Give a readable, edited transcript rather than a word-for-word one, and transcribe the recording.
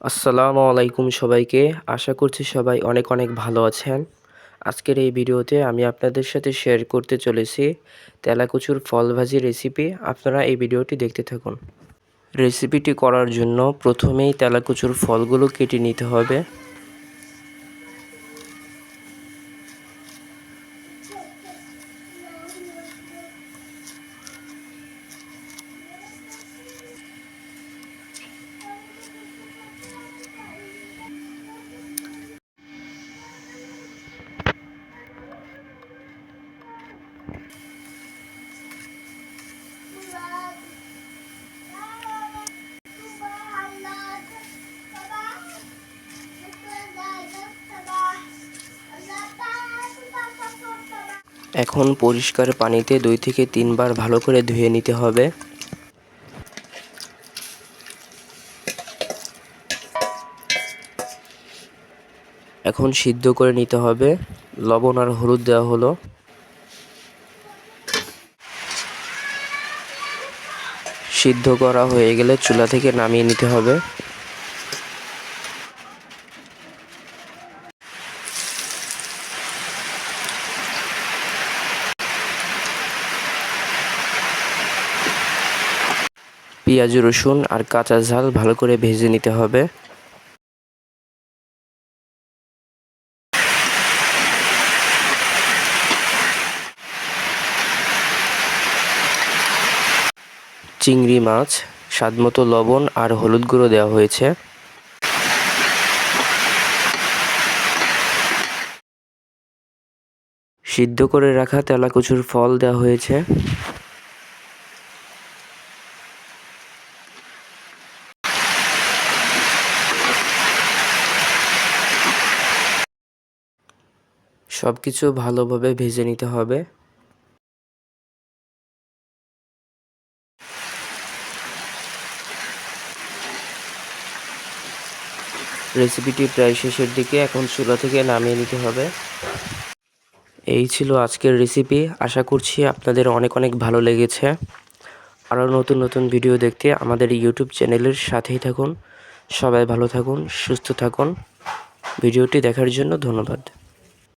আসসালামু আলাইকুম সবাইকে। আশা করছি সবাই অনেক অনেক ভালো আছেন। আজকের এই ভিডিওতে আমি আপনাদের সাথে শেয়ার করতে চলেছি তেলাকুচুর ফল ভাজি রেসিপি। আপনারা এই ভিডিওটি দেখতে থাকুন। রেসিপিটি করার জন্য প্রথমেই তেলাকুচুর ফলগুলো কেটে নিতে হবে। এখন পরিষ্কার পানিতে 2 থেকে 3 বার ভালো করে ধুয়ে নিতে হবে। এখন সিদ্ধ করে নিতে হবে। লবণ আর হলুদ দেওয়া হলো। সিদ্ধ করা হয়ে গেলে চুলা থেকে নামিয়ে নিতে হবে। পেঁয়াজ, রসুন আর কাঁচা ঝাল ভালো করে ভেজে নিতে হবে। চিংড়ি মাছ স্বাদমতো লবণ আর হলুদ গুঁড়ো দেওয়া হয়েছে। সিদ্ধ করে রাখা তেলাকুচুর ফল দেওয়া হয়েছে। সবকিছু ভালোভাবে ভেজে নিতে হবে। রেসিপিটি প্রায় শেষের দিকে, এখন চুলা থেকে নামিয়ে নিতে হবে। এই ছিল আজকের রেসিপি। আশা করছি আপনাদের অনেক অনেক ভালো লেগেছে। আরও নতুন নতুন ভিডিও দেখতে আমাদের ইউটিউব চ্যানেলের সাথেই থাকুন। সবাই ভালো থাকুন, সুস্থ থাকুন। ভিডিওটি দেখার জন্য ধন্যবাদ।